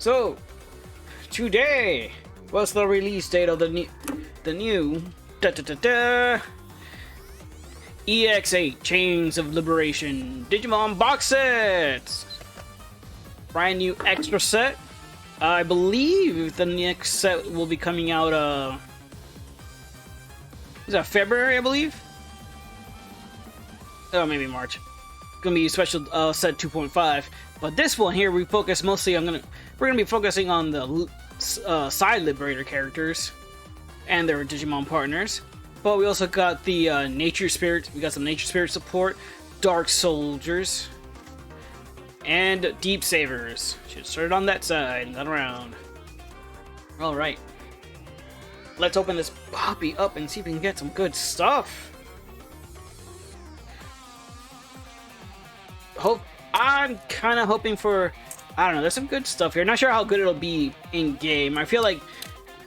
So, today was the release date of the new EX08 Chains of Liberation Digimon box sets. Brand new extra set. I believe the next set will be coming out. Is that February? I believe. Oh, maybe March. Gonna be special set 2.5. But this one here, we focus mostly on we're gonna be focusing on the side Liberator characters and their Digimon partners. But we also got the Nature Spirit. We got some Nature Spirit support, Dark Soldiers, and Deep Savers. Should start on that side, not around. All right, let's open this puppy up and see if we can get some good stuff. I'm kind of hoping for, I don't know, there's some good stuff here. Not sure how good it'll be in game. I feel like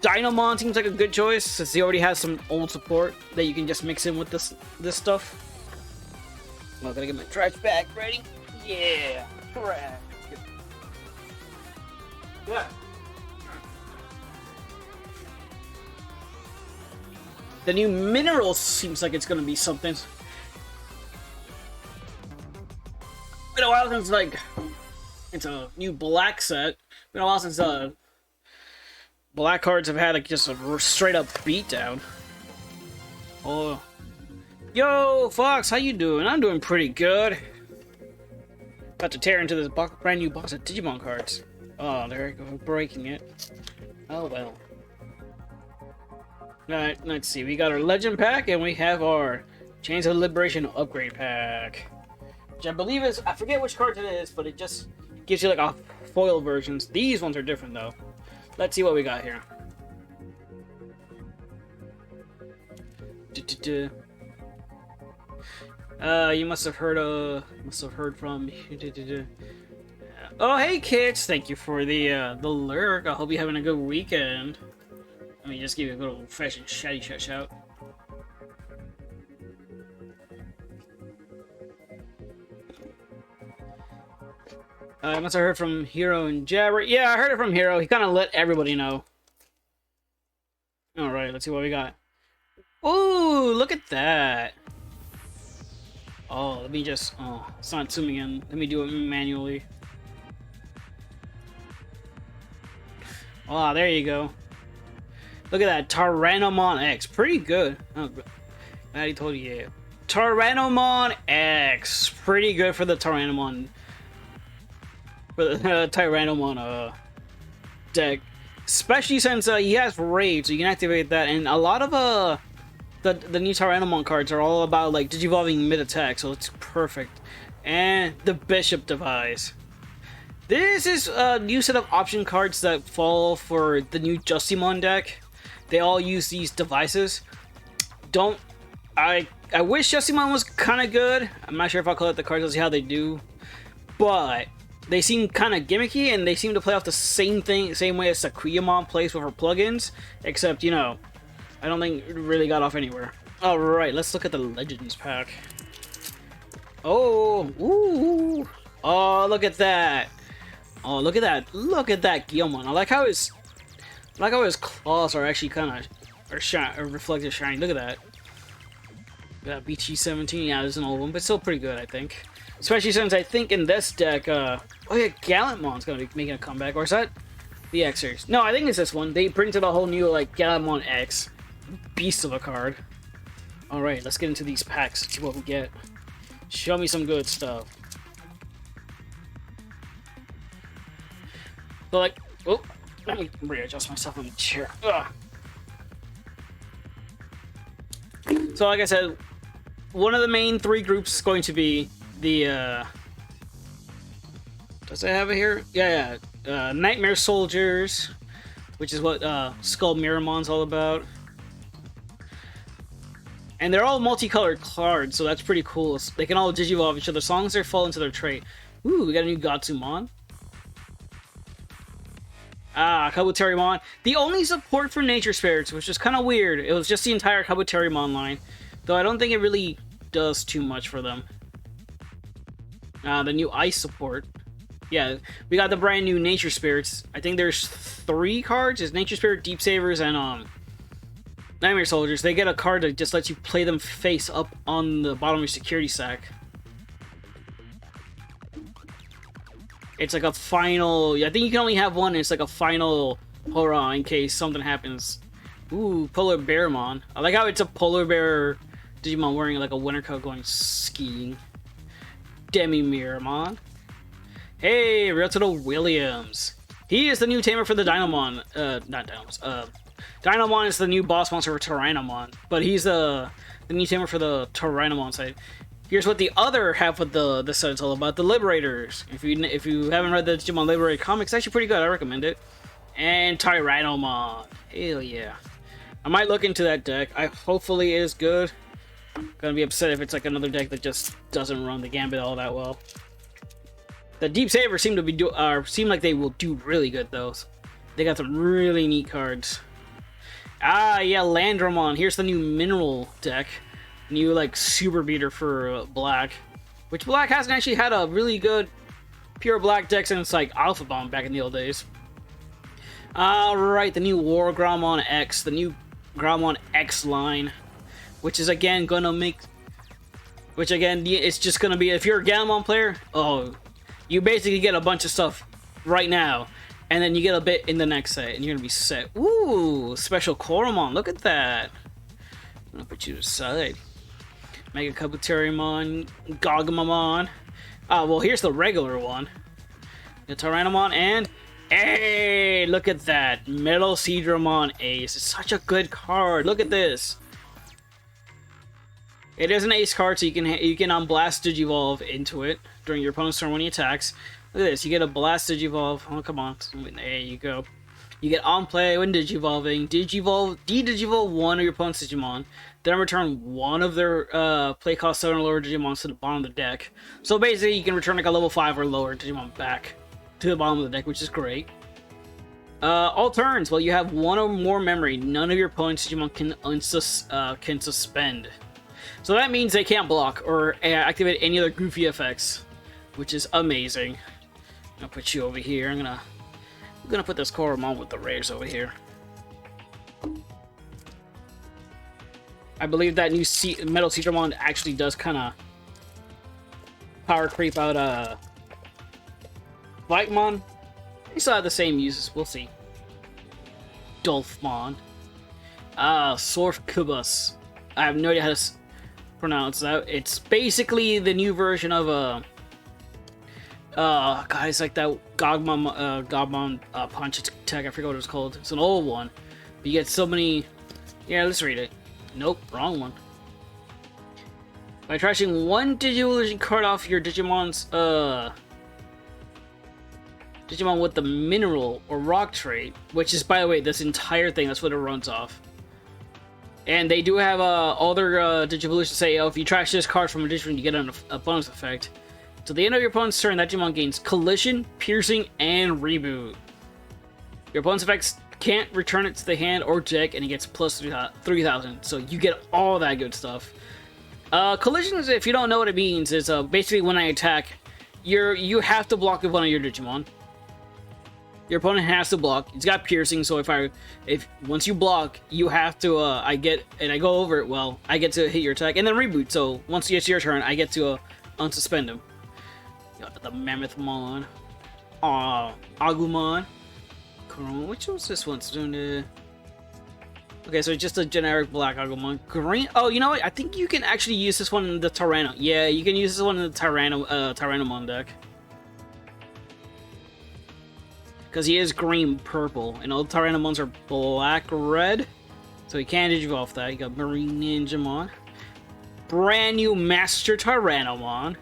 Dynamon seems like a good choice since he already has some old support that you can just mix in with this stuff. I'm gonna get my trash bag ready. Yeah, trash. Yeah. The new mineral seems like it's gonna be something. Been a while since it's a new black set. Been a while since black cards have had just a straight up beatdown. Oh, yo, Fox, how you doing? I'm doing pretty good. About to tear into this brand new box of Digimon cards. Oh, there you go, breaking it. Oh well. Alright, let's see. We got our Legend pack and we have our Chains of Liberation upgrade pack. Which I believe is, I forget which card it is, but it just gives you like a foil versions. These ones are different though. Let's see what we got here. You must have heard from. Oh, hey kids! Thank you for the lurk. I hope you're having a good weekend. Let me just give you a good old-fashioned shouty shout. I must have heard from Hero and Jabber. Yeah, I heard it from Hero. He kind of let everybody know. Alright, let's see what we got. Ooh, look at that. Oh, let me just... Oh, it's not zooming in. Let me do it manually. Oh, there you go. Look at that. Tyrannomon X. Pretty good. Oh, I already told you, yeah. Tyrannomon X. Pretty good for the Tyrannomon... For the Tyrannomon deck, especially since he has Raid, so you can activate that. And a lot of the new Tyrannomon cards are all about like digivolving mid attack, so it's perfect. And the Bishop device. This is a new set of option cards that fall for the new Justimon deck. They all use these devices. I wish Justimon was kind of good. I'm not sure if I'll collect the cards to see how they do, but they seem kind of gimmicky, and they seem to play off the same way as Sakuyamon plays with her plugins, except, you know, I don't think it really got off anywhere. Alright, let's look at the Legends pack. Oh, ooh, oh, look at that. Oh, look at that. Look at that Guilmon. I like how his claws are actually kind of reflective shiny. Look at that. Got BT17. Yeah, there's an old one, but still pretty good, I think. Especially since I think in this deck, oh yeah, Gallantmon's gonna be making a comeback, or is that the X series? No, I think it's this one. They printed a whole new, like, Gallantmon X. Beast of a card. Alright, let's get into these packs, see what we get. Show me some good stuff. So, like, oh, let me readjust myself on the chair. Ugh. So, like I said, one of the main three groups is going to be the does it have it here? Yeah. Nightmare Soldiers, which is what Skull Miramon's all about. And they're all multicolored cards, so that's pretty cool. They can all digivolve each other as long as they fall into their trait. Ooh, we got a new Gatsumon. Ah, Kabuterimon. The only support for Nature Spirits, which is kind of weird. It was just the entire Kabuterimon line. Though I don't think it really does too much for them. The new Ice support. Yeah, we got the brand new Nature Spirits. I think there's 3 cards. It's Nature Spirit, Deep Savers, and Nightmare Soldiers. They get a card that just lets you play them face up on the bottom of your security sack. It's like a final... I think you can only have one. It's like a final hurrah in case something happens. Ooh, Polar Bearmon. I like how it's a Polar Bear Digimon wearing like a winter coat going skiing. Demi Miramon. Hey, Ryoto Williams. He is the new tamer for the Dynamon. Not Dynamos. Dynamon is the new boss monster for Tyrannomon, but he's the new tamer for the Tyrannomon side. Here's what the other half of the set is all about: the Liberators. If you haven't read the Digimon Liberator comics, it's actually pretty good. I recommend it. And Tyrannomon. Hell yeah. I might look into that deck. Hopefully it is good. Gonna be upset if it's like another deck that just doesn't run the gambit all that well. The Deep Savers seem like they will do really good though. They got some really neat cards. Ah, yeah, Landramon. Here's the new mineral deck. New like super beater for black, which black hasn't actually had a really good pure black deck since like Alpha Bomb back in the old days. Alright, the new War Gramon X, the new Gramon X line, which is again gonna make, which again it's just gonna be, if you're a Gammon player, oh, you basically get a bunch of stuff right now, and then you get a bit in the next set, and you're gonna be set. Ooh, special Koromon, look at that. I'm gonna put you aside. Mega Kabuterimon, Gogmamon. Well, here's the regular one. The Tyrannomon, and hey, look at that. Metal Seedramon Ace. It's such a good card. Look at this. It is an ace card, so you can blast Digivolve into it during your opponent's turn when he attacks. Look at this. You get a blast Digivolve. Oh, come on. There you go. You get on play when Digivolving. De-Digivolve one of your opponent's Digimon. Then return one of their play cost 7 or lower Digimons to the bottom of the deck. So basically, you can return like a level 5 or lower Digimon back to the bottom of the deck, which is great. All turns, well, you have one or more memory. None of your opponent's Digimon can suspend. So that means they can't block or activate any other goofy effects, which is amazing. I'm gonna put you over here. I'm gonna put this Koromon with the rays over here. I believe that new Metal Seedramon actually does kind of power creep out Vightmon. They still have the same uses. We'll see. Dolphmon. Sorfkubus. I have no idea how to pronounce that. It's basically the new version of God, it's like that Gogmon punch attack. I forget what it was called. It's an old one. But you get so many. Yeah, let's read it. Nope, wrong one. By trashing one Digievolution card off your Digimon's Digimon with the mineral or rock trait, which is, by the way, this entire thing, that's what it runs off. And they do have all their Digivolutions say, oh, if you trash this card from a Digimon, you get a bonus effect. To the end of your opponent's turn, that Digimon gains Collision, Piercing, and Reboot. Your opponent's effects can't return it to the hand or deck, and it gets plus 3,000. So you get all that good stuff. Collision, is, if you don't know what it means, is basically when I attack, you have to block with one of your Digimon. Your opponent has to block. It's got Piercing, so if once you block, you have to I go over it. Well, I get to hit your attack and then reboot. So once it's your turn, I get to unsuspend him. Got the Mammothmon, Agumon. Which was this one? Okay, so just a generic black Agumon. Green. Oh, you know what? I think you can actually use this one in the Tyranno. Yeah, you can use this one in the Tyrannomon deck. Because he is green-purple, and all the Tyrannomons are black-red. So he can't Digivolve that. You got Marine Ninjamon. Brand new Master Tyrannomon.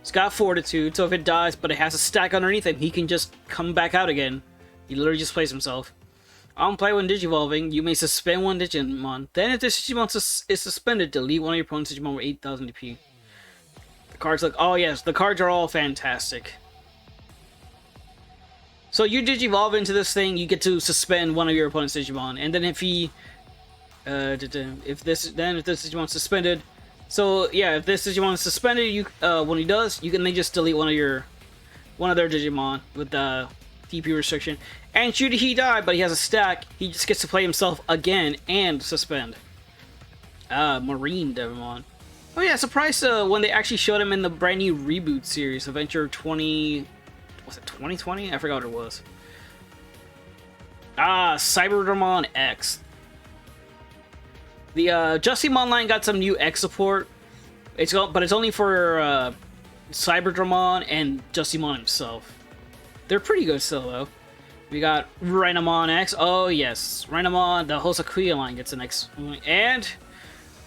It's got Fortitude, so if it dies, but it has a stack underneath him, he can just come back out again. He literally just plays himself. On play when Digivolving, you may suspend one Digimon. Then if this Digimon is suspended, delete one of your opponent's Digimon with 8,000 DP. The cards look... Oh yes, the cards are all fantastic. So you Digivolve into this thing, you get to suspend one of your opponent's Digimon. And then if he... if this Digimon's suspended... So yeah, if this Digimon is suspended, when he does, you can then just delete one of your one of their Digimon with the DP restriction. And should he die, but he has a stack, he just gets to play himself again and suspend. Marine Digimon. Oh yeah, surprised when they actually showed him in the brand new reboot series, Adventure 20... Was it 2020? I forgot what it was. Cyberdramon X. The Justimon line got some new X support. But it's only for Cyberdramon and Justimon himself. They're pretty good still, though. We got Renamon X. Oh, yes. Renamon, the Hosakuya line gets an X. And...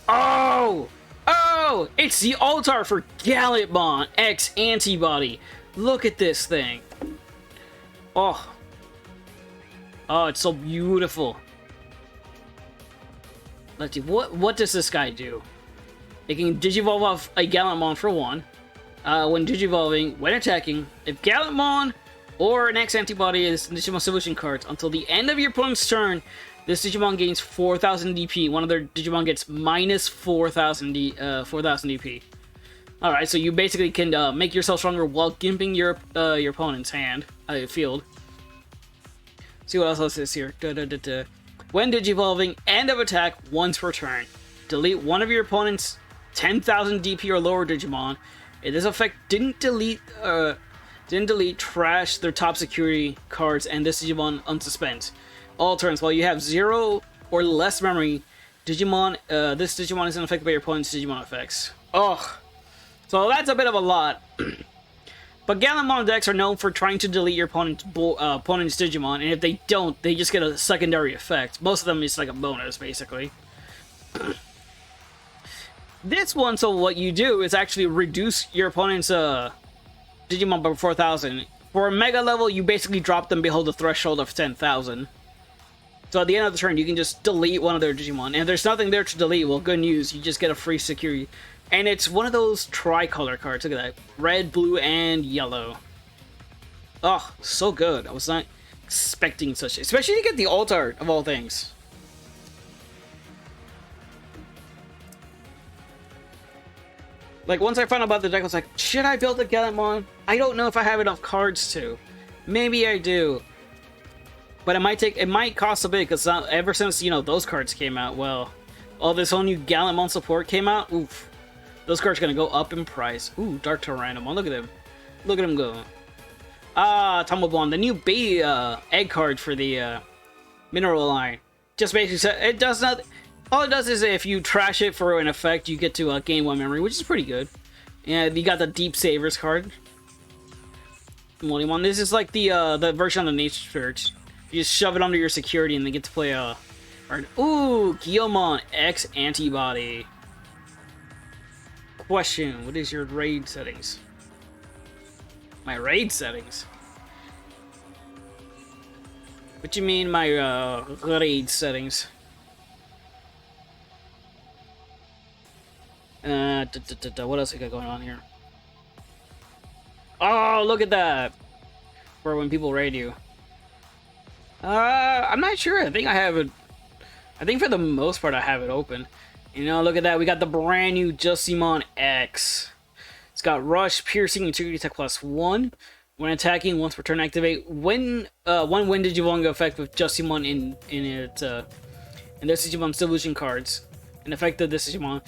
Oh! Oh! It's the Altar for Gallantmon X Antibody. Look at this thing. Oh. Oh, it's so beautiful. Let's see. What does this guy do? It can Digivolve off a Gallantmon for 1. When Digivolving, when attacking, if Gallantmon or an X Antibody is Digimon Solution cards, until the end of your opponent's turn, this Digimon gains 4,000 DP. One of their Digimon gets minus 4,000 DP. Alright, so you basically can make yourself stronger while gimping your opponent's field. See what else is here. When Digivolving, end of attack once per turn. Delete one of your opponent's 10,000 DP or lower Digimon. If this effect didn't delete, trash their top security cards and this Digimon unsuspends. All turns, while you have 0 or less memory, Digimon, this Digimon isn't affected by your opponent's Digimon effects. Ugh. So that's a bit of a lot. But Gallantmon decks are known for trying to delete your opponent's Digimon, and if they don't, they just get a secondary effect. Most of them is like a bonus, basically. This one, so what you do is actually reduce your opponent's Digimon by 4,000. For a Mega level, you basically drop them below the threshold of 10,000. So at the end of the turn, you can just delete one of their Digimon. And if there's nothing there to delete, well, good news, you just get a free security. And it's one of those tricolor cards. Look at that. Red, blue, and yellow. Oh, so good. I was not expecting such... Especially to get the alt art, of all things. Like, once I found out about the deck, I was like, should I build a Gallantmon? I don't know if I have enough cards to. Maybe I do. But it might cost a bit, because ever since, you know, those cards came out, well... all this whole new Gallantmon support came out, oof. Those cards are going to go up in price. Ooh, Dark Tyrannomon. Look at him. Look at him go. Tumbleblonde. The new egg card for the mineral line. Just basically, it does not... All it does is if you trash it for an effect, you get to gain 1 memory, which is pretty good. And you got the Deep Savers card. This is like the version of the Nature Spirit. You just shove it under your security and they get to play ooh, Guilmon X Antibody. Question, what is your raid settings? My raid settings? What do you mean my raid settings? What else we got going on here? Oh, look at that! For when people raid you. I'm not sure. I think I have it. I think for the most part I have it open. You know, look at that. We got the brand new Justimon X. It's got Rush, Piercing, Integrity Attack +1. When attacking, once per turn, activate one Wind Digimon effect with Justimon in it. And this Digimon Solution cards. An effect of this Digimon.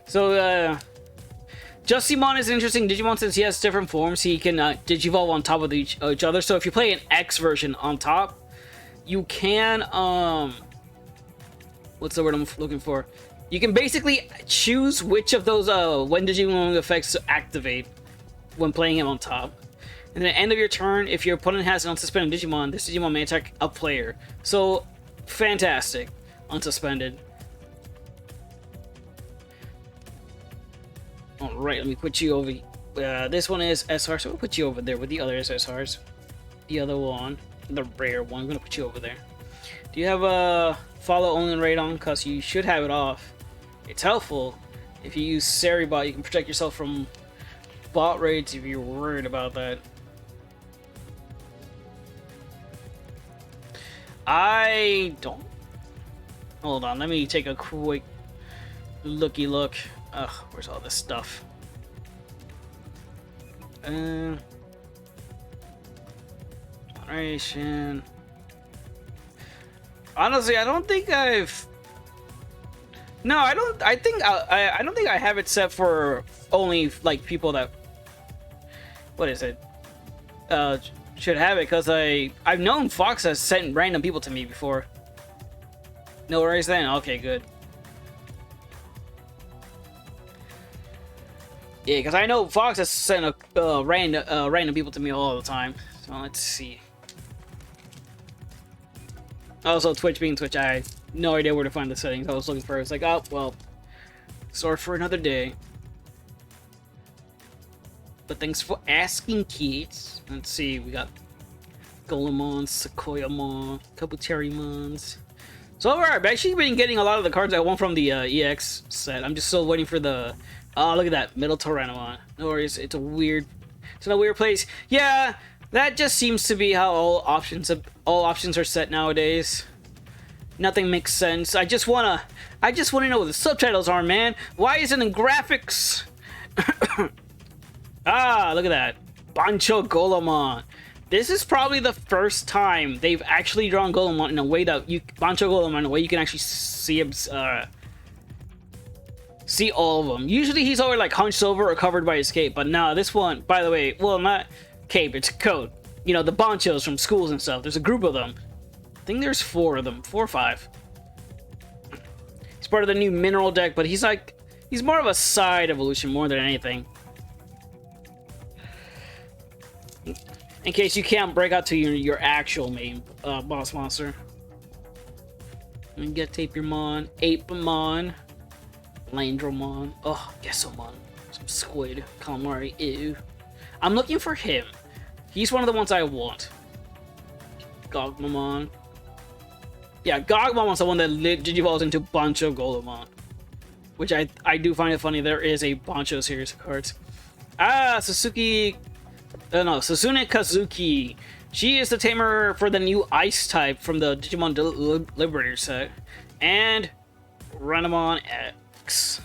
So, Justimon is an interesting Digimon since he has different forms. He can Digivolve on top of each other. So if you play an X version on top, you can, what's the word I'm looking for? You can basically choose which of those when Digimon effects to activate when playing him on top. And at the end of your turn, if your opponent has an unsuspended Digimon, this Digimon may attack a player. So, fantastic. Unsuspended. Alright, let me put you over... this one is SR, so we'll put you over there with the other SSRs. The other one, the rare one, I'm going to put you over there. Do you have a follow only raid on? Because you should have it off. It's helpful. If you use Seribot, you can protect yourself from bot raids if you're worried about that. I don't... Hold on, let me take a quick looky look. Ugh, where's all this stuff? Generation. Honestly, I don't think I've. No, I don't. I think I don't think I have it set for only like people that. What is it? Should have it because I've known Fox has sent random people to me before. No worries then. Okay, good. Yeah, because I know Fox has sent random people to me all the time. So let's see. Also, Twitch being Twitch, I had no idea where to find the settings I was looking for. It's like, oh, well, sorry for another day. But thanks for asking, kids. Let's see, we got Golemon, Sequoiamon, Kabuterimons. So far, I've actually been getting a lot of the cards I want from the EX set. I'm just still waiting for the... Oh, look at that, Middle Tyrannomon. No worries, it's in a weird place. Yeah, that just seems to be how all options are set nowadays. Nothing makes sense. I just wanna know what the subtitles are, man. Why isn't it in graphics? Ah, look at that. Bancho Golemon. This is probably the first time they've actually drawn Golemon in a way that Bancho Golemon in a way you can actually see him, see all of them. Usually he's always like hunched over or covered by his cape, but nah, this one, by the way, well, not cape, it's a coat. You know, the Banchos from schools and stuff. There's a group of them. I think there's 4 of them, 4 or 5. He's part of the new mineral deck, but he's more of a side evolution more than anything. In case you can't break out to your actual main boss monster. And you get Tapirmon, Apemon, Landromon, oh, Gesomon, some squid, calamari, ew. I'm looking for him. He's one of the ones I want. Gogmamon. Yeah, Gogmamon's the one that digivolves into Bancho Golemon. Which I do find it funny, there is a Bancho series of cards. Ah, Sasune Kazuki. She is the tamer for the new Ice type from the Digimon Liberator set. And Renamon X.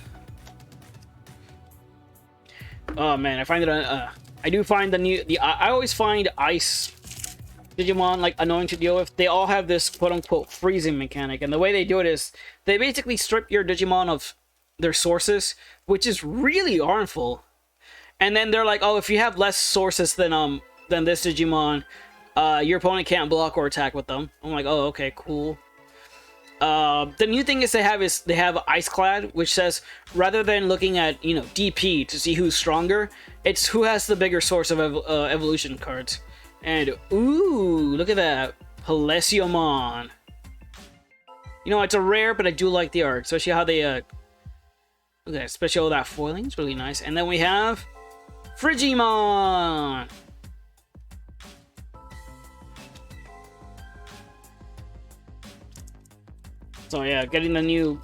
Oh man, I find it I do find I always find Ice Digimon like annoying to deal with. They all have this quote-unquote freezing mechanic, and the way they do it is they basically strip your Digimon of their sources, which is really harmful. And then they're like, oh, if you have less sources than this Digimon, your opponent can't block or attack with them. I'm like, oh, okay, cool. The new thing is they have Ice Clad, which says rather than looking at DP to see who's stronger, it's who has the bigger source of evolution cards. And ooh, look at that, Palaciomon. It's a rare, but I do like the art, especially how they look at that, especially all that foiling. It's really nice. And then we have Frigimon. So yeah, getting the new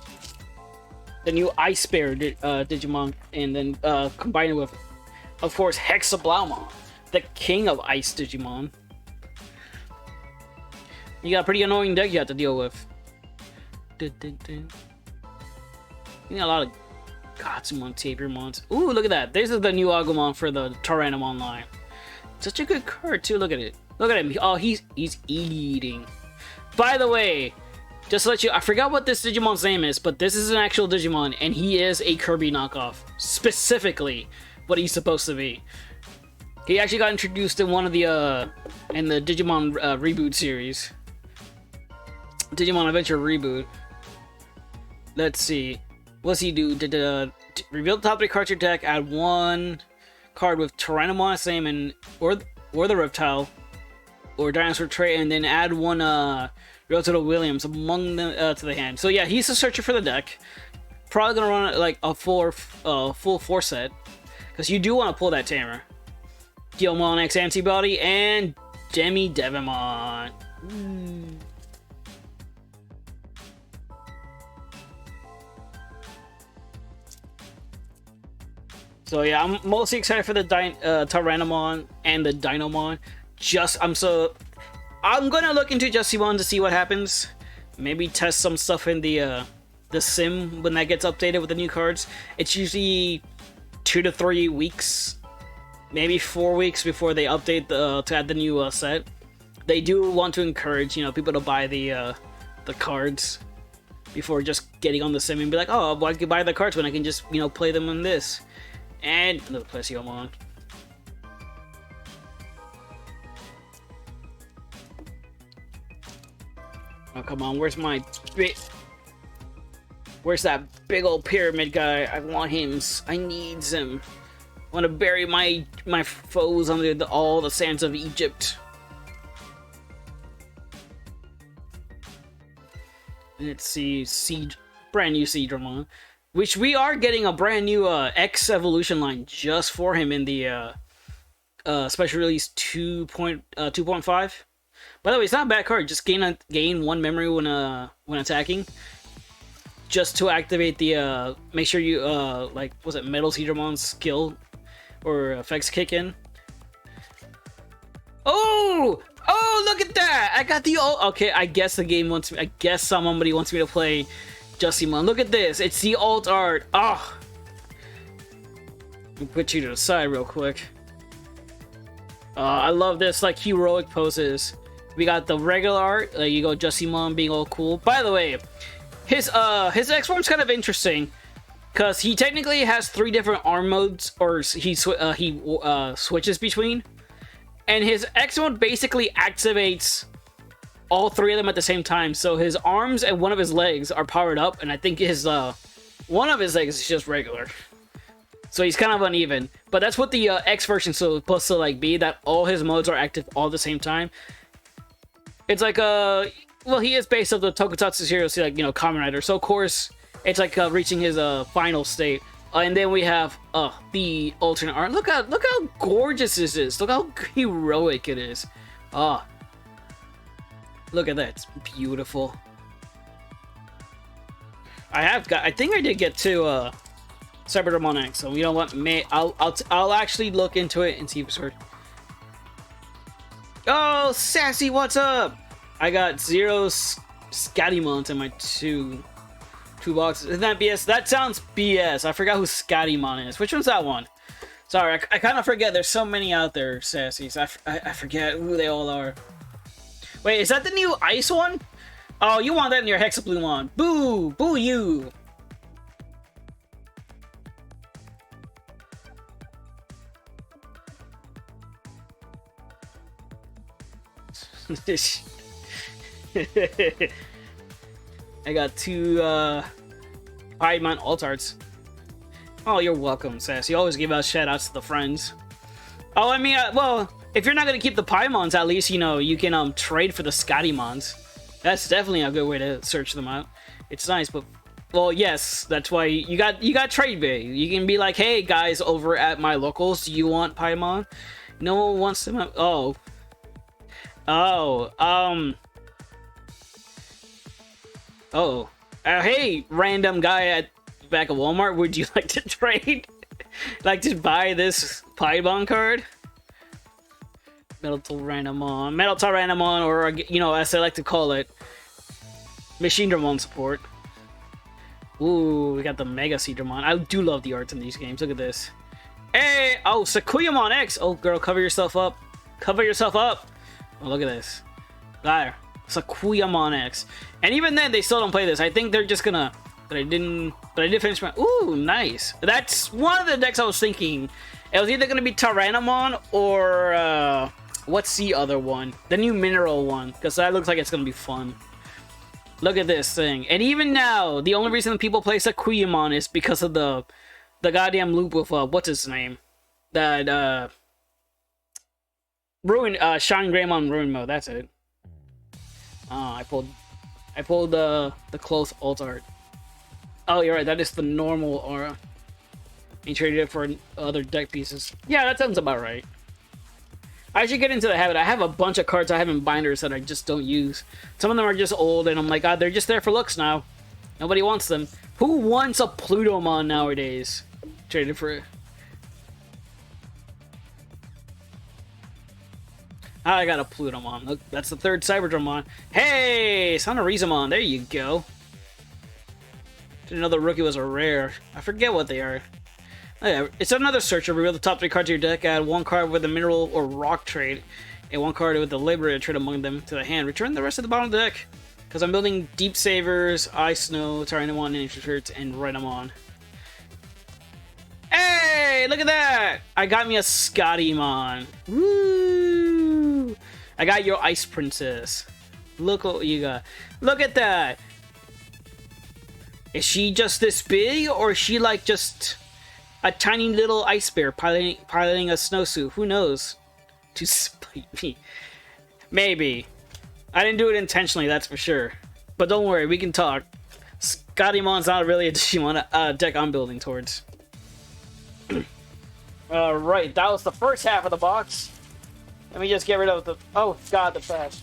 Ice Bear Digimon, and then combining with, of course, Hexablaumon, the king of Ice Digimon. You got a pretty annoying deck you have to deal with. You got a lot of Gotsumon, Tapirmons. Ooh, look at that. This is the new Agumon for the Tyrannomon line. Such a good card too. Look at it. Look at him. Oh, he's eating. By the way, just to let you, I forgot what this Digimon's name is, but this is an actual Digimon, and he is a Kirby knockoff. Specifically, what he's supposed to be. He actually got introduced in one of the in the Digimon reboot series. Digimon Adventure reboot. Let's see. What's he do? Reveal the top 3 cards of your deck, add 1 card with Tyrannomon name and or the reptile or dinosaur trait, and then add 1 Rototo Williams among them to the hand. So yeah, he's a searcher for the deck. Probably gonna run like a full 4 set, because you do want to pull that tamer. Guilmon X Antibody and Demi Devimon. So yeah, I'm mostly excited for the Tyrannomon and the Dinomon. I'm gonna look into Justimon to see what happens. Maybe test some stuff in the sim when that gets updated with the new cards. It's usually 2 to 3 weeks, maybe 4 weeks before they update to add the new set. they do want to encourage, you know, people to buy the cards before just getting on the sim and be like, oh, well, I can buy the cards when I can just, you know, play them on this. And another Plesiomon. Oh, come on, where's that big old pyramid guy? I want him. I needs him. I want to bury my foes under all the sands of Egypt. Let's see, brand new Seedramon, which we are getting a brand new X evolution line just for him in the special release 2.5. By the way, it's not a bad card. Just gain 1 memory when attacking, just to activate the make sure you like, was it Metal Seedramon's skill or effects kick in. Oh, look at that! I got the okay, I guess the game wants me. I guess somebody wants me to play Justimon. Look at this. It's the alt art. Ah. Let me put you to the side real quick. I love this, like, heroic poses. We got the regular art. You go Justimon being all cool. By the way, his X form's kind of interesting, because he technically has 3 different arm modes, or he switches between. And his X mode basically activates all 3 of them at the same time. So his arms and one of his legs are powered up, and I think his one of his legs is just regular. So he's kind of uneven. But that's what the X version is supposed to like be, that all his modes are active all at the same time. It's like well, he is based off the Tokusatsu series, like, you know, Kamen Rider. So of course it's like reaching his final state. And then we have the alternate art. Look how gorgeous this is. Look how heroic it is. Look at that. It's beautiful. I think I did get to Cyberdramon X. So you know what? I'll actually look into it and see if it's worth. Oh, Sassy, what's up? I got 0 Scattymons in my two boxes. Isn't that BS? That sounds BS. I forgot who Scattymon is. Which one's that one? Sorry, I kind of forget. There's so many out there, Sassies. I forget who they all are. Wait, is that the new ice one? Oh, you want that in your Hexaplume. Boo! Boo you! I got 2 Piedmon alt arts. Oh, you're welcome, Sass. You always give out shoutouts to the friends. Oh, I mean, well, if you're not gonna keep the Piedmons, at least, you know, you can trade for the Scattymons. That's definitely a good way to search them out. It's nice, but, well, yes, that's why you got trade bait. You can be like, hey guys, over at my locals, do you want Piedmon? No one wants them. Hey, random guy at back of Walmart, would you like to trade? Like to buy this Piedmon card? Metal Tyrannomon, or, you know, as I like to call it, Machine Dramon support. Ooh, we got the Mega Seedramon. I do love the arts in these games. Look at this. Hey, oh, Sakuyamon X. Oh, girl, cover yourself up. Cover yourself up. Oh, look at this. There. Sakuyamon X. And even then, they still don't play this. I think they're just gonna... But I did finish my... Ooh, nice. That's one of the decks I was thinking. It was either gonna be Tyrannomon or... what's the other one? The new mineral one. Because that looks like it's gonna be fun. Look at this thing. And even now, the only reason people play Sakuyamon is because of the goddamn loop with... what's his name? That... Shine Greymon Ruin Mode. That's it. I pulled the close alt art. Oh, you're right. That is the normal aura. You traded it for other deck pieces. Yeah, that sounds about right. I should get into the habit. I have a bunch of cards I have in binders that I just don't use. Some of them are just old, and I'm like, God, they're just there for looks now. Nobody wants them. Who wants a Plutomon nowadays? Traded for it. I got a Plutomon. Look, that's the 3rd Cyberdramon. Hey, Sonorizamon. There you go. Didn't know the rookie was a rare. I forget what they are. Oh, yeah, it's another searcher. Reveal the top 3 cards of your deck. Add 1 card with a mineral or rock trade. and 1 card with the Liberator trade among them to the hand. Return the rest of the bottom of the deck. Because I'm building Deep Savers, Ice Snow, Tyrannomon, Ninja Shirts, and Renamon. Hey, look at that! I got me a Scottymon. Woo! I got your Ice Princess. Look what you got. Look at that! Is she just this big, or is she like just a tiny little ice bear piloting a snowsuit? Who knows? To spite me. Maybe. I didn't do it intentionally, that's for sure. But don't worry, we can talk. Scottymon's not really a Digimon deck I'm building towards. Alright, that was the first half of the box. Let me just get rid of the... Oh, God, the trash.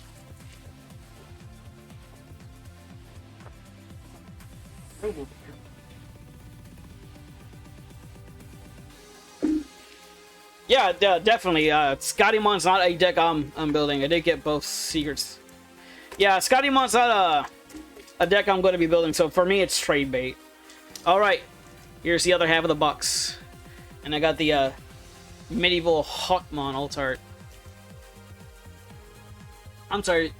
Yeah, definitely. Scottymon's not a deck I'm building. I did get both secrets. Yeah, Scottymon's not a deck I'm going to be building, so for me it's trade bait. Alright, here's the other half of the box. And I got the medieval Hawkmon alt art. I'm sorry,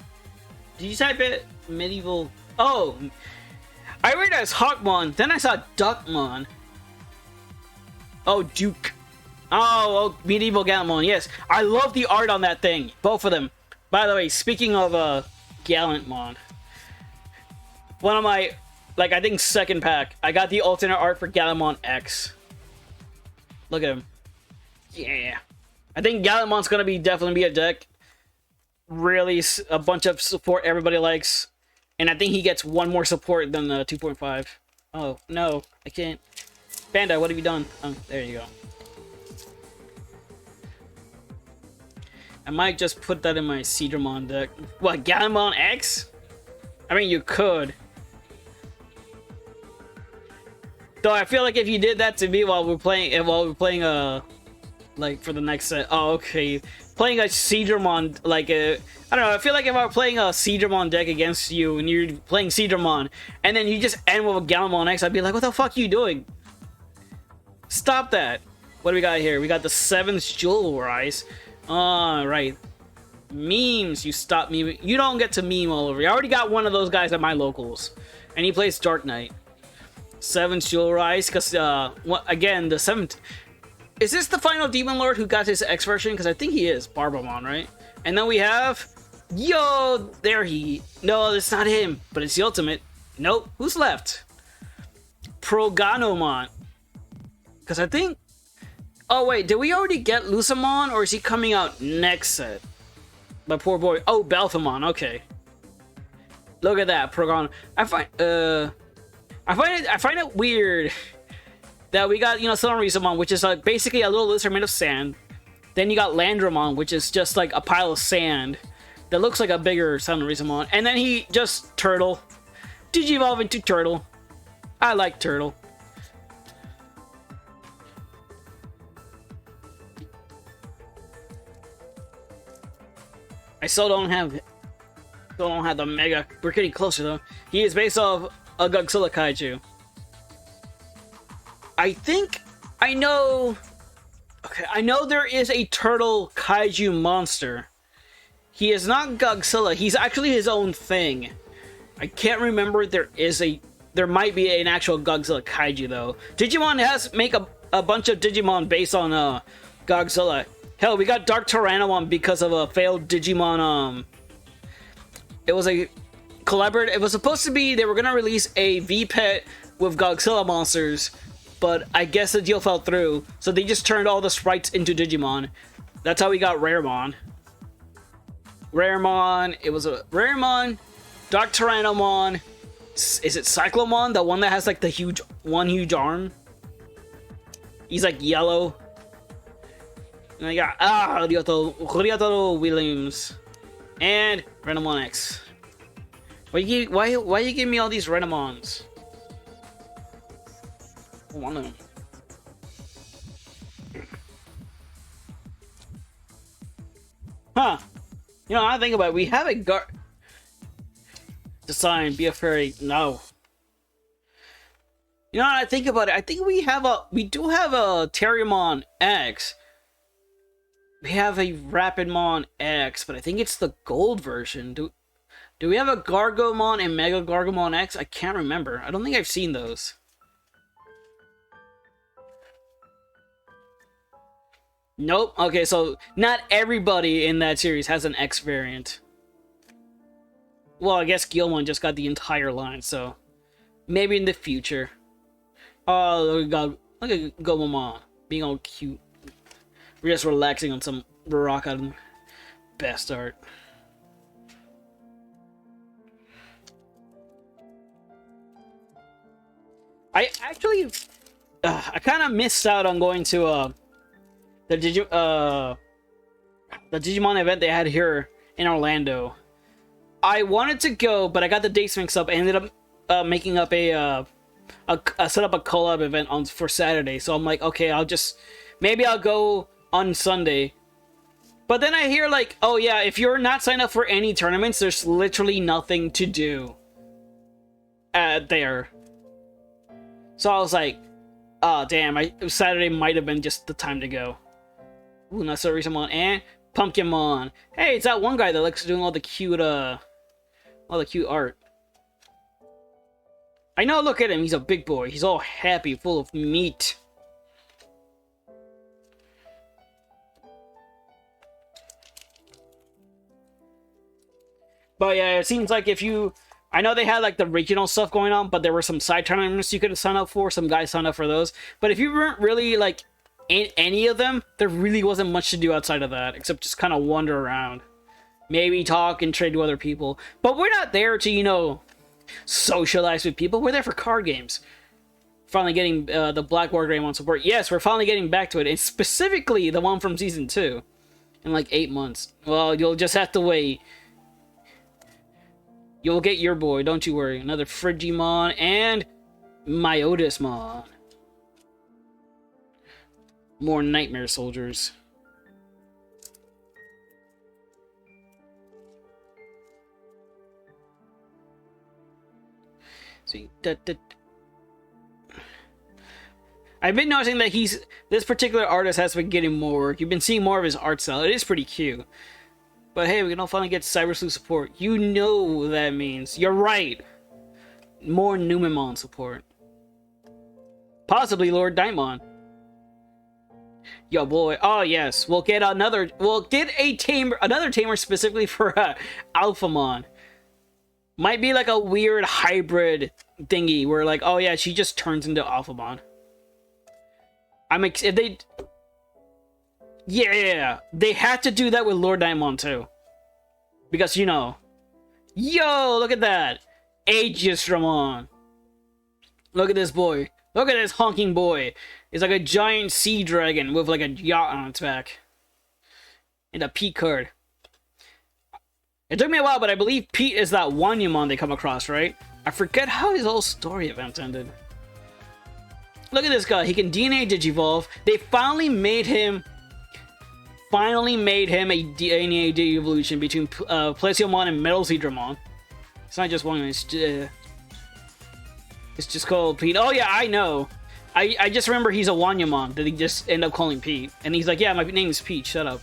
did you type it? Medieval... Oh! I read it as Hawkmon, then I saw Duckmon. Oh, Duke. Oh, Medieval Gallantmon, yes. I love the art on that thing. Both of them. By the way, speaking of Gallantmon, one of my, like, I think second pack, I got the alternate art for Gallantmon X. Look at him. Yeah. I think Gallantmon's gonna definitely be a deck. Really, a bunch of support everybody likes. And I think he gets one more support than the 2.5. Oh, no. I can't. Panda, what have you done? Oh, there you go. I might just put that in my Digimon deck. What, Gallantmon X? I mean, you could. Though I feel like if you did that to me while we're playing, like for the next set. Oh, okay. Playing a Digimon, like I don't know. I feel like if I were playing a Digimon deck against you and you're playing Digimon, and then you just end with a Gallantmon X, I'd be like, what the fuck are you doing? Stop that. What do we got here? We got the 7th Jewel Rise. Right. Memes, you stop me. You don't get to meme all over. I already got one of those guys at my locals. And he plays Dark Knight. 7th Jewel Rise, because, again, the 7th... Is this the final Demon Lord who got his X version? Because I think he is. Barbamon, right? And then we have... Yo! There he... No, it's not him. But it's the ultimate. Nope. Who's left? Proganomon. Because I think... Oh, wait. Did we already get Lucamon? Or is he coming out next set? My poor boy. Oh, Balthamon. Okay. Look at that. Progon. I find it weird that we got, you know, Sonorizamon, which is like basically a little lizard made of sand. Then you got Landramon, which is just like a pile of sand that looks like a bigger Sonorizamon. And then he just Turtle. Digivolve into Turtle. I like Turtle. I still don't have the Mega. We're getting closer though. He is based off a Godzilla Kaiju. I think I know. Okay, I know there is a turtle Kaiju monster. He is not Godzilla. He's actually his own thing. I can't remember. There might be an actual Godzilla Kaiju though. Digimon has make a bunch of Digimon based on Godzilla. Hell, we got Dark Tyrannomon because of a failed Digimon. It was a collaborative. It was supposed to be they were gonna release a V-Pet with Godzilla monsters, but I guess the deal fell through, so they just turned all the sprites into Digimon. That's how we got Raremon. It was a Raremon, Dark Tyrannomon. Is it Cyclomon, the one that has like the huge arm? He's like yellow. And I got Ryotaro Williams and Renamon X. Why you give me all these Renamons? I want them. Huh. You know, I think about it. We have a Design, be a fairy. No. You know, I think about it. I think we do have a Terriermon X. We have a Rapidmon X, but I think it's the gold version. Do we have a Gargomon and Mega Gargomon X? I can't remember. I don't think I've seen those. Nope. Okay, so not everybody in that series has an X variant. Well, I guess Gilmon just got the entire line, so maybe in the future. Oh, look at Gomamon being all cute. We're just relaxing on some rock on best art. I actually, I kind of missed out on going to the Digimon event they had here in Orlando. I wanted to go, but I got the dates mixed up. I ended up making up set up a collab event for Saturday. So I'm like, okay, maybe I'll go on Sunday. But then I hear like, oh yeah, if you're not signed up for any tournaments, there's literally nothing to do there. So I was like, oh damn, Saturday might have been just the time to go. Ooh, Nasarishamon and Pumpkinmon. Hey, it's that one guy that likes doing all the cute art. I know, look at him, he's a big boy. He's all happy, full of meat. But yeah, it seems like I know they had like the regional stuff going on, but there were some side tournaments you could have signed up for. Some guys signed up for those. But if you weren't really like in any of them, there really wasn't much to do outside of that, except just kind of wander around. Maybe talk and trade with other people. But we're not there to, socialize with people. We're there for card games. Finally getting the Black War Greymon support. Yes, we're finally getting back to it. And specifically the one from Season 2. In like 8 months. Well, you'll just have to wait. You'll get your boy, don't you worry. Another Frigimon and Myotismon. More Nightmare Soldiers. See, I've been noticing that this particular artist has been getting more work. You've been seeing more of his art style. It is pretty cute. But hey, we can all finally get Cyber Sleuth support. You know what that means. You're right. More Numemon support. Possibly Lord Daimon. Yo boy. Oh yes. We'll get another tamer specifically for Alphamon. Might be like a weird hybrid thingy where like, oh yeah, she just turns into Alphamon. If they... Yeah, they had to do that with Lord Daimon too. Because, yo, look at that. Aegisramon. Look at this boy. Look at this honking boy. It's like a giant sea dragon with like a yacht on its back. And a Pete card. It took me a while, but I believe Pete is that Wanyamon they come across, right? I forget how his whole story event ended. Look at this guy. He can DNA Digivolve. They finally made him a DNA de-evolution between Plesiomon and Metalzedramon. It's not just one, it's just called Pete. Oh yeah, I know. I just remember he's a Wanyamon that he just end up calling Pete. And he's like, yeah, my name is Pete, shut up.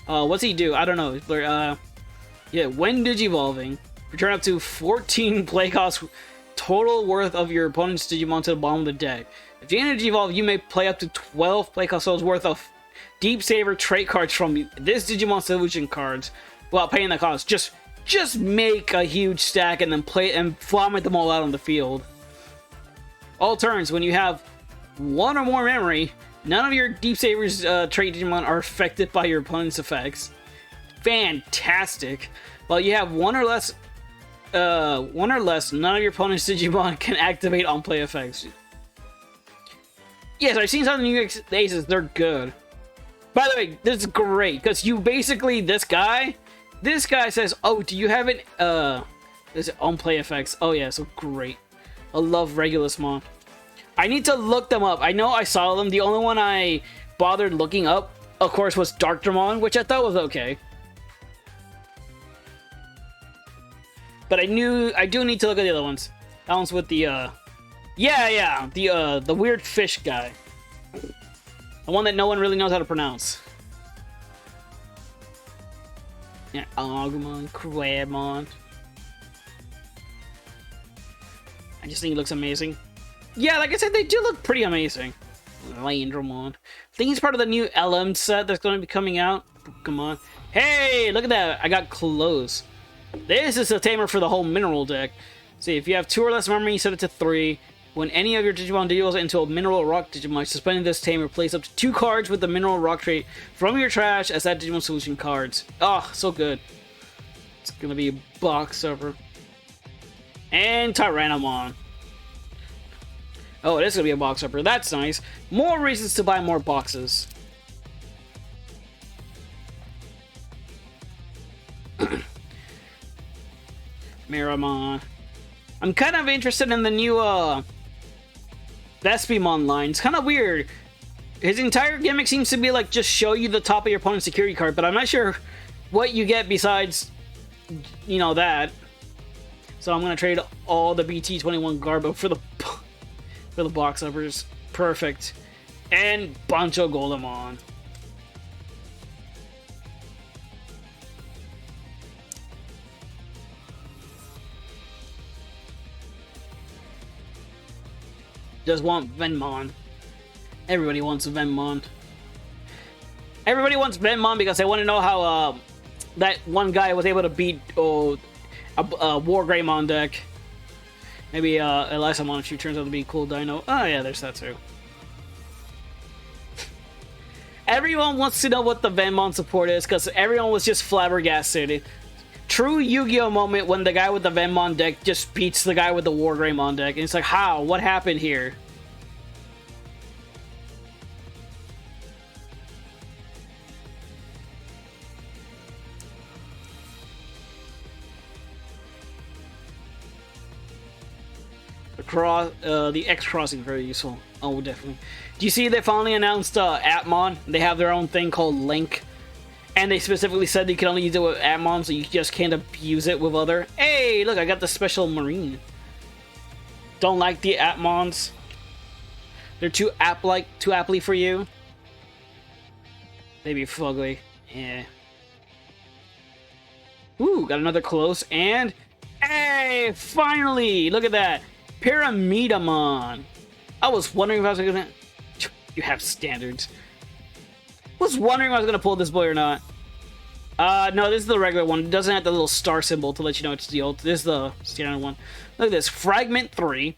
What's he do? I don't know. Yeah, when Digivolving, return up to 14 play costs total worth of your opponent's Digimon to the bottom of the deck. If you Digivolve, you may play up to 12 play costs worth of Deep Saver trait cards from this Digimon Solution cards without paying the cost. Just make a huge stack and then play and vomit them all out on the field. All turns, when you have one or more memory, none of your Deep Saver's trait Digimon are affected by your opponent's effects. Fantastic. While you have one or less, none of your opponent's Digimon can activate on play effects. Yes, I've seen some of the new aces, they're good. By the way, this is great, because you basically, this guy says, oh, do you have it, is it on play effects? Oh yeah, so great. I love Regulusmon. I need to look them up. I know I saw them. The only one I bothered looking up, of course, was Darkdramon, which I thought was okay. But I do need to look at the other ones. That one's with the, the weird fish guy. The one that no one really knows how to pronounce. Yeah, Agumon, Crabmon. I just think he looks amazing. Yeah, like I said, they do look pretty amazing. Landramon. I think he's part of the new LM set that's going to be coming out. Come on. Hey, look at that. I got close. This is a tamer for the whole mineral deck. See, if you have 2 or less memory, you set it to 3. When any of your Digimon deals into a mineral or rock Digimon, suspending this tamer, place up to 2 cards with the mineral or rock trait from your trash as that Digimon solution cards. Oh, so good. It's going to be a box over. And Tyrannomon. Oh, it is going to be a box upper. That's nice. More reasons to buy more boxes. Miramon. I'm kind of interested in the new Vespimon line. It's kind of weird. His entire gimmick seems to be like just show you the top of your opponent's security card, but I'm not sure what you get besides, you know, that. So I'm going to trade all the BT21 Garbo for the box uppers. Perfect. And Bancho Golemon. Just want Venmon. Everybody wants Venmon. Everybody wants Venmon because they want to know how that one guy was able to beat a War Greymon deck. Maybe Elisa Monchu turns out to be a cool dino. Oh yeah, there's that too. Everyone wants to know what the Venmon support is because everyone was just flabbergasted. True Yu-Gi-Oh moment when the guy with the Venmon deck just beats the guy with the War Greymon deck. And it's like, how? What happened here? The X crossing very useful. Oh, definitely. Do you see they finally announced Atmon? They have their own thing called Link. And they specifically said you can only use it with Atmon, so you just can't abuse it with other. Hey, look, I got the special Marine. Don't like the Atmons. They're too aptly for you. Maybe fugly. Yeah. Ooh, got another close, and hey, finally! Look at that. Pyramidamon. I was wondering if I was gonna... You have standards. Was wondering if I was gonna pull this boy or not. No, this is the regular one. It doesn't have the little star symbol to let you know it's the ult. This is the standard one. Look at this. Fragment 3.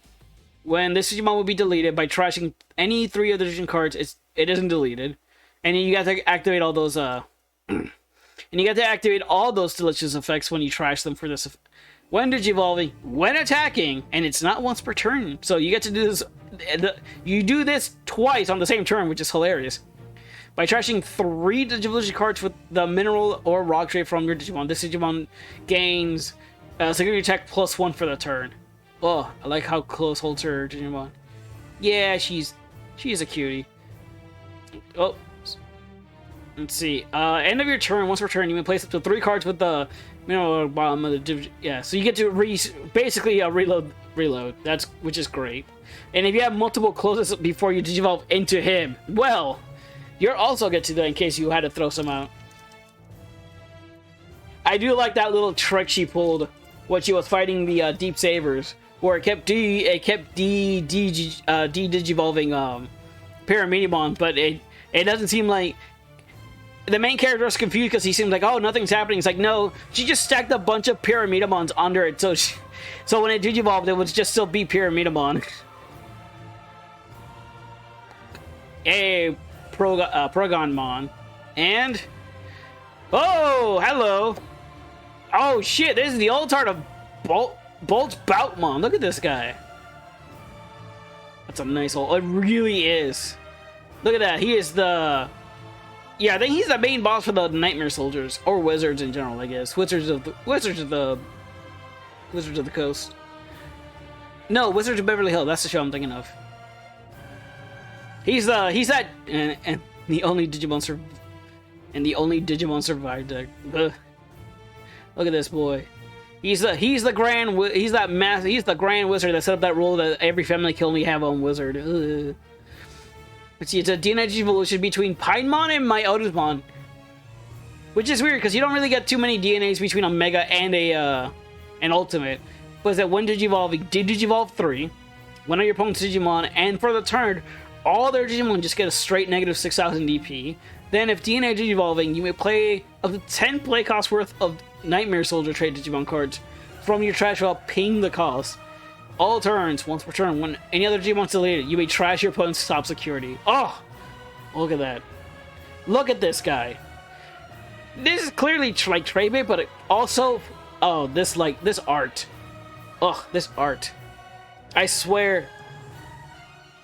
When this Digimon will be deleted by trashing any 3 of the Digimon cards, it isn't deleted. And you got to activate all those, and you got to activate all those delicious effects when you trash them for this. When Digivolving, when attacking, and it's not once per turn. So you get to do this, you do this twice on the same turn, which is hilarious. By trashing 3 Digivolution cards with the mineral or rock trait from your Digimon, this Digimon gains security attack +1 for the turn. Oh, I like how close holds her Digimon. Yeah, she's a cutie. Oh, let's see. End of your turn, once per turn, you may place up to 3 cards with the mineral bottom of the Digivolve. Yeah, so you get to basically reload. Which is great. And if you have multiple closes before you Digivolve into him, well, you'll also get to that in case you had to throw some out. I do like that little trick she pulled when she was fighting the Deep Sabers, where it kept de-digivolving Pyramidamon, but it doesn't seem like... The main character was confused because he seems like, oh, nothing's happening. It's like, no, she just stacked a bunch of Pyramidamons under it, so when it digivolved, it would just still be Pyramidamon. Hey, Progonmon. And... Oh, hello! Oh, shit, this is the old art of Bolt's Boutmon. Look at this guy. That's a nice old... It really is. Look at that. He is the... Yeah, I think he's the main boss for the Nightmare Soldiers. Or Wizards in general, I guess. Wizards of the Coast. No, Wizards of Beverly Hills. That's the show I'm thinking of. He's that... And the only Digimon survived deck. Ugh. Look at this boy. He's the grand wizard that set up that rule that every family can only have on wizard. Ugh. Let's see, it's a DNA evolution between Pinemon and Myotismon. which is weird because you don't really get too many DNAs between a Mega and an Ultimate. Was that when Digivolving? Digivolve 3, one of your opponent's Digimon, and for the turn, all their Digimon just get a straight negative 6,000 DP. Then, if DNA Digivolving, you may play up to 10 play cost worth of Nightmare Soldier trade Digimon cards from your trash pile, paying the cost. All turns, once per turn, when any other Digimon's deleted, you may trash your opponent's top security. Oh! Look at that. Look at this guy. This is clearly like trade bait, but it also... Oh, this art. Ugh, this art. I swear.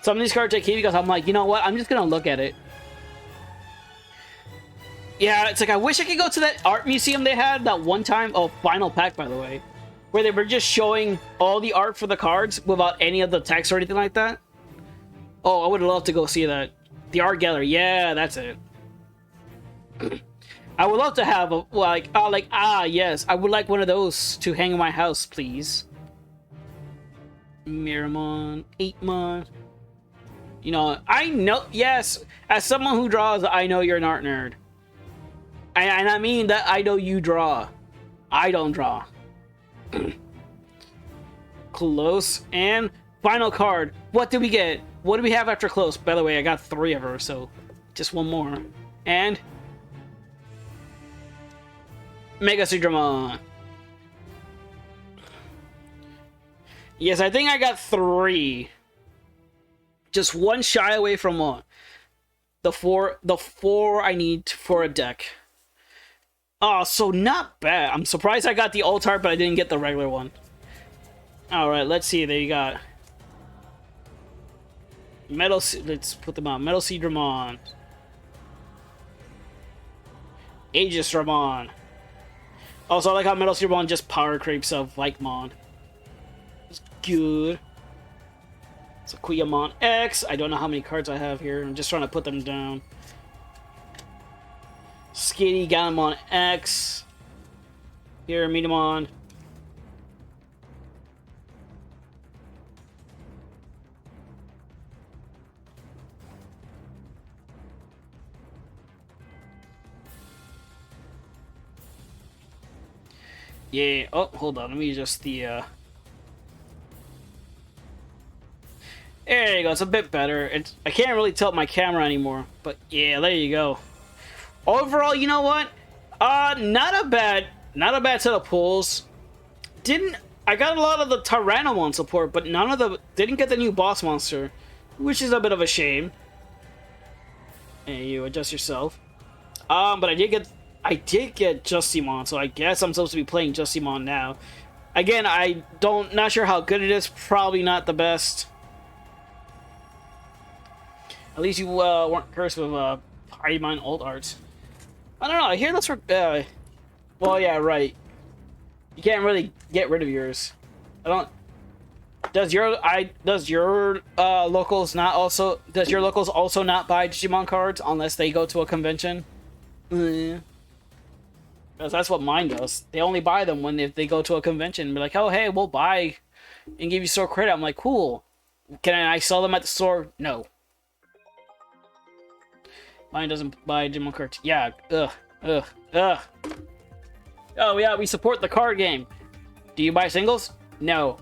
Some of these cards I keep because I'm like, you know what? I'm just gonna look at it. Yeah, it's like I wish I could go to that art museum they had that one time. Oh, Final Pack, by the way. Where they were just showing all the art for the cards without any of the text or anything like that. Oh, I would love to go see that. The art gallery. Yeah, that's it. I would love to have a, yes, I would like one of those to hang in my house, please. Miramon, 8mon. You know, I know, yes, as someone who draws, I know you're an art nerd. And I mean that I know you draw. I don't draw. Close, and final card. What did we get? What do we have after close? By the way, I got 3 of her, so just one more. And Mega Digimon. Yes, I think I got 3. Just one shy away from the four I need for a deck. Oh, so not bad. I'm surprised I got the alt art, but I didn't get the regular one. Alright, let's see. There you got Metal. Let's put them on. Metal Digimon. Aegis Ramon. Also, I like how Metal Digimon just power creeps of Vikemon. It's good. It's a Kuyamon X. I don't know how many cards I have here. I'm just trying to put them down. Skitty Galamon X. Here, Metamon. Yeah. Oh, hold on. Let me adjust the. There you go. It's a bit better. I can't really tilt my camera anymore, but yeah, there you go. Overall, you know what? Not a bad set of pulls. I got a lot of the Tyrannomon support, but didn't get the new boss monster, which is a bit of a shame. Hey, you adjust yourself. But I did get Justimon, so I guess I'm supposed to be playing Justimon now. Again, not sure how good it is. Probably not the best. At least you weren't cursed with Digimon old art. I don't know. I hear that's for. Well, yeah, right. You can't really get rid of yours. I don't. Does your locals also not buy Digimon cards unless they go to a convention? Because that's what mine does. They only buy them if they go to a convention and be like, oh, hey, we'll buy and give you store credit. I'm like, cool. Can I sell them at the store? No. Mine doesn't buy Digimon cards. Yeah. Ugh. Oh, yeah, we support the card game. Do you buy singles? No.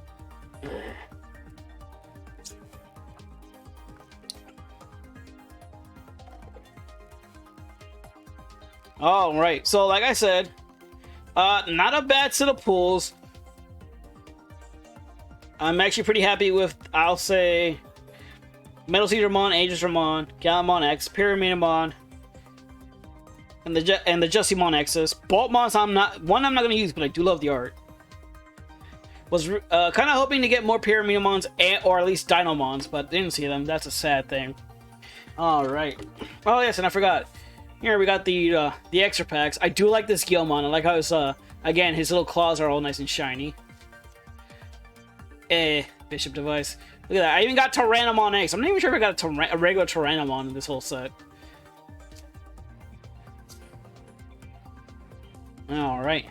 Alright, so like I said, not a bad set of pulls. I'm actually pretty happy with, I'll say, Metal Digimon, Aegis Ramon, Galamon X, Pyramidamon, and the Justimon X's. Boltmons I'm not gonna use, but I do love the art. Was kind of hoping to get more Pyramidamons or at least Dinomons, but didn't see them. That's a sad thing. All right. Oh yes, and I forgot. Here we got the extra packs. I do like this Guilmon. I like how his again his little claws are all nice and shiny. Bishop device. Look at that. I even got Tyrannomon X. I'm not even sure if I got a regular Tyrannomon in this whole set. All right.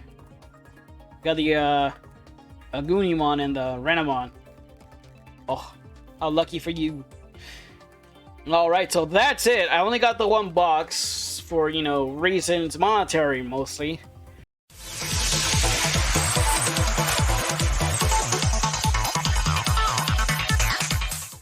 Got the Agunimon and the Renamon. Oh, how lucky for you. All right, so that's it. I only got the one box for, you know, reasons monetary mostly.